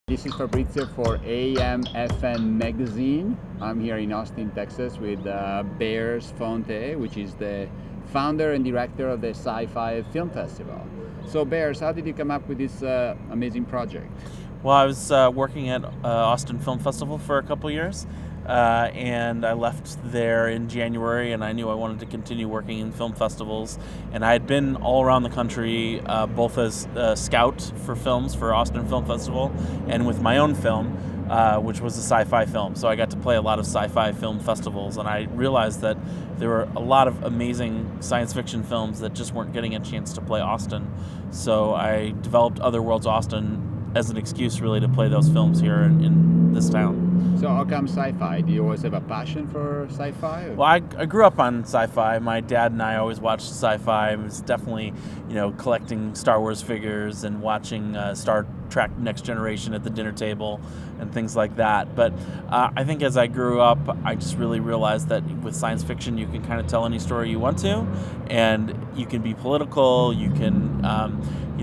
This is Fabrizio for AM/FM Magazine. I'm here in Austin, Texas with Bears Fonte, which is the founder and director of the Sci Fi Film Festival. So Bears, how did you come up with this amazing project? Well, I was working at Austin Film Festival for a couple years, and I left there in January, and I knew I wanted to continue working in film festivals. And I had been all around the country, both as a scout for films for Austin Film Festival and with my own film, which was a sci-fi film. So I got to play a lot of sci-fi film festivals, and I realized that there were a lot of amazing science fiction films that just weren't getting a chance to play Austin. So I developed Other Worlds Austin as an excuse really to play those films here in this town. So how come sci-fi? Do you always have a passion for sci-fi? Well, I grew up on sci-fi. My dad and I always watched sci-fi. I was definitely, collecting Star Wars figures and watching Star Trek Next Generation at the dinner table and things like that. But I think as I grew up, I just really realized that with science fiction, you can kind of tell any story you want to, and you can be political, you can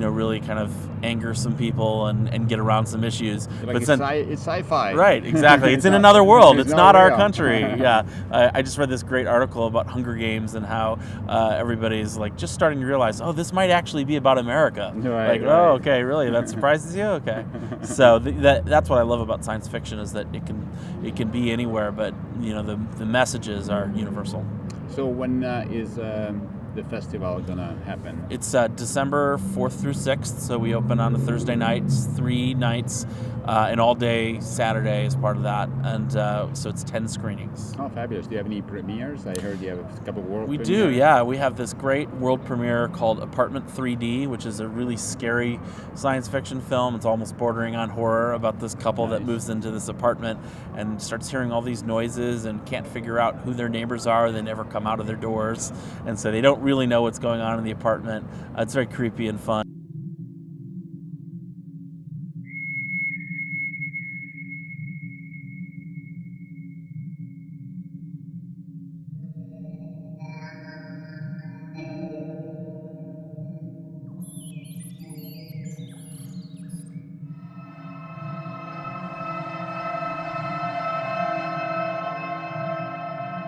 really kind of anger some people and get around some issues. But it's sci-fi. Right, exactly. It's in another world. It's not our real. country. Yeah. I just read this great article about Hunger Games and how everybody's like just starting to realize, oh, this might actually be about America. Right. Oh, okay, really? That surprises you? Okay. So that's what I love about science fiction is that it can be anywhere, but the messages are universal. So when is the festival gonna happen? It's December 4th through 6th, so we open on a Thursday night, 3 nights, and all day Saturday is part of that, and so it's 10 screenings. Oh, fabulous. Do you have any premieres? I heard you have a couple of world We premieres. do, yeah. We have this great world premiere called Apartment 3D, which is a really scary science fiction film. It's almost bordering on horror about this couple that moves into this apartment and starts hearing all these noises and can't figure out who their neighbors are. They never come out of their doors, and so they don't really know what's going on in the apartment. It's very creepy and fun.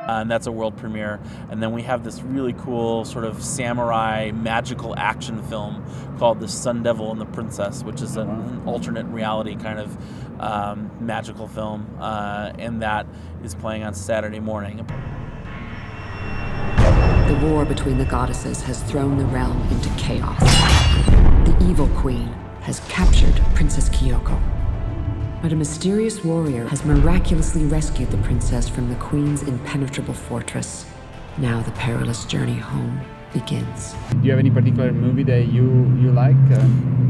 And that's a world premiere. And then we have this really cool sort of samurai magical action film called The Sun Devil and the Princess, which is an alternate reality kind of magical film, and that is playing on Saturday morning. The war between the goddesses has thrown the realm into chaos. The evil queen has captured Princess Kyoko. But a mysterious warrior has miraculously rescued the princess from the queen's impenetrable fortress. Now the perilous journey home begins. Do you have any particular movie that you like?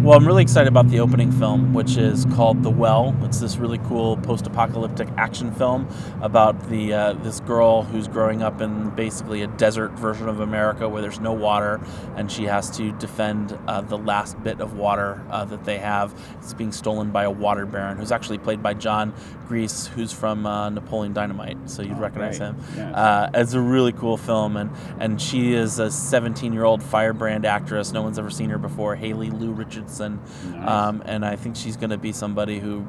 Well, I'm really excited about the opening film, which is called The Well. It's this really cool post-apocalyptic action film about this girl who's growing up in basically a desert version of America where there's no water, and she has to defend the last bit of water that they have. It's being stolen by a water baron, who's actually played by John Grease, who's from Napoleon Dynamite, so you'd recognize him. Yes. It's a really cool film, and she is a 17-year-old firebrand actress. No one's ever seen her before, Haley Lou Richardson. Nice. And I think she's going to be somebody who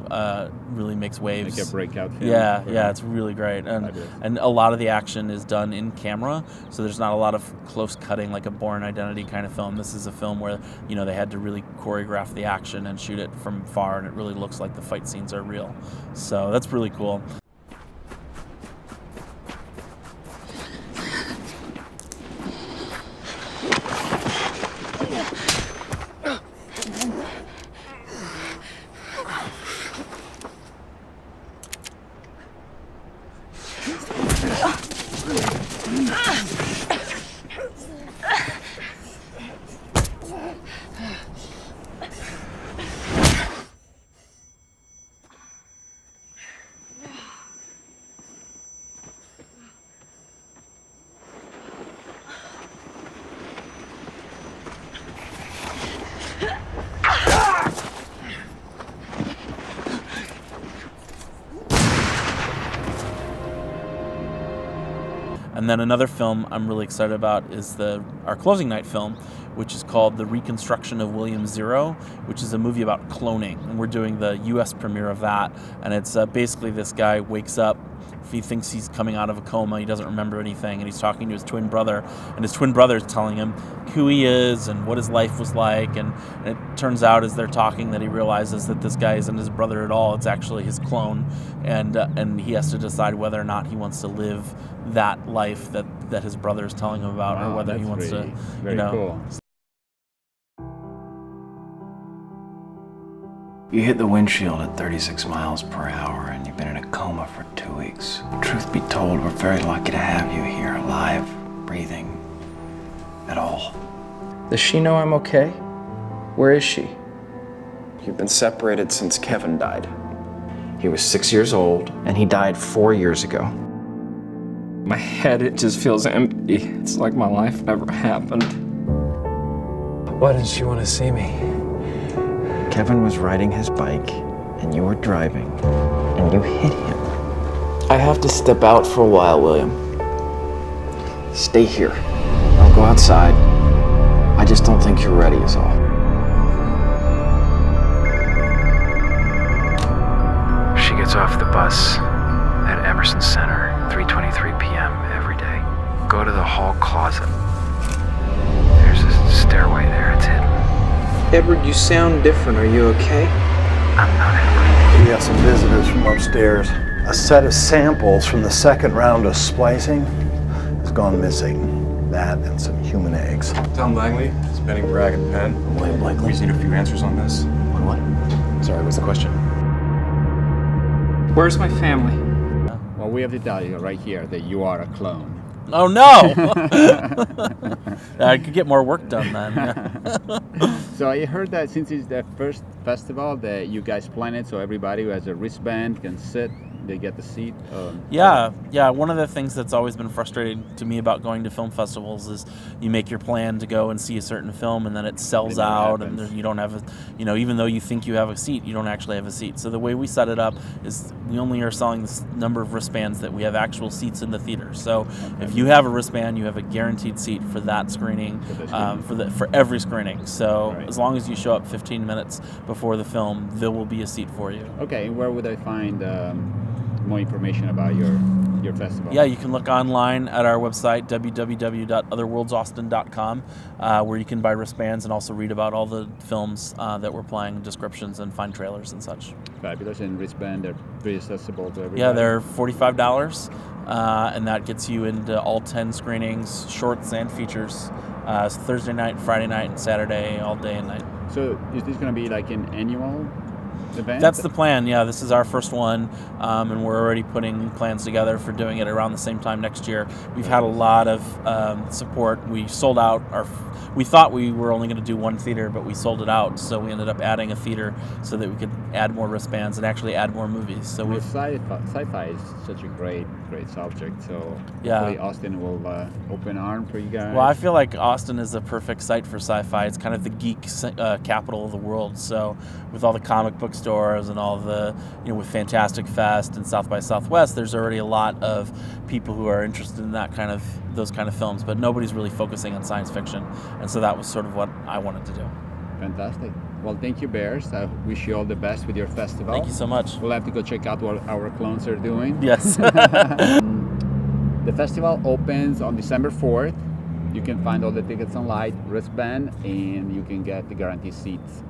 really makes waves. Like a breakout film. Yeah, it's really great. And a lot of the action is done in camera, so there's not a lot of close cutting like a Bourne Identity kind of film. This is a film where, they had to really choreograph the action and shoot it from far, and it really looks like the fight scenes are real. So that's really cool. And then another film I'm really excited about is our closing night film, which is called The Reconstruction of William Zero, which is a movie about cloning. And we're doing the U.S. premiere of that. And it's basically this guy wakes up. He thinks he's coming out of a coma. He doesn't remember anything. And he's talking to his twin brother. And his twin brother is telling him who he is and what his life was like. And it turns out as they're talking that he realizes that this guy isn't his brother at all. It's actually his clone. And he has to decide whether or not he wants to live that life that his brother is telling him about, or whether he wants to, very cool. You hit the windshield at 36 miles per hour and you've been in a coma for 2 weeks. Truth be told, we're very lucky to have you here, alive, breathing, at all. Does she know I'm okay? Where is she? You've been separated since Kevin died. He was 6 years old and he died 4 years ago. My head, it just feels empty. It's like my life never happened. Why didn't she want to see me? Kevin was riding his bike and you were driving and you hit him. I have to step out for a while, William. Stay here. I'll go outside. I just don't think you're ready is all. She gets off the bus at Emerson Center, 3:23 p.m. every day. Go to the hall closet. There's a stairway there, it's hidden. Edward, you sound different. Are you okay? I'm not Edward. We got some visitors from upstairs. A set of samples from the second round of splicing has gone missing. That and some human eggs. Tom Langley, spinning brag and pen. William Blakely. We just need a few answers on this. What? Sorry, what's the question? Where's my family? Well, we have to tell you right here that you are a clone. Oh no! I could get more work done then. So I heard that since it's the first festival that you guys plan it, so everybody who has a wristband can sit, they get the seat. Yeah. One of the things that's always been frustrating to me about going to film festivals is you make your plan to go and see a certain film, and then it sells out, and you don't have even though you think you have a seat, you don't actually have a seat. So the way we set it up is we only are selling this number of wristbands that we have actual seats in the theater. So if you have a wristband, you have a guaranteed seat for that screening, for every screening. So as long as you show up 15 minutes before the film, there will be a seat for you. Okay, where would I find more information about your festival? Yeah, you can look online at our website, www.otherworldsaustin.com, where you can buy wristbands and also read about all the films that we're playing, descriptions, and find trailers and such. Fabulous. And wristband, they're pretty accessible to everybody? Yeah, they're $45, and that gets you into all 10 screenings, shorts and features, Thursday night, Friday night, and Saturday, all day and night. So is this going to be like an annual event? That's the plan, yeah. This is our first one, and we're already putting plans together for doing it around the same time next year. We've had a lot of support. We sold out we thought we were only going to do one theater, but we sold it out, so we ended up adding a theater so that we could add more wristbands and actually add more movies. So well, sci-fi is such a great subject, so hopefully Austin will open arm for you guys. Well, I feel like Austin is a perfect site for sci-fi. It's kind of the geek capital of the world, so with all the comic book stores and all the, with Fantastic Fest and South by Southwest, there's already a lot of people who are interested in those kind of films, but nobody's really focusing on science fiction, and so that was sort of what I wanted to do. Fantastic. Well, thank you, Bears. I wish you all the best with your festival. Thank you so much. We'll have to go check out what our clones are doing. Yes. The festival opens on December 4th. You can find all the tickets online, wristband, and you can get the guaranteed seats.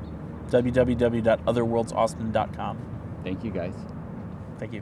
www.otherworldsaustin.com. Thank you, guys. Thank you.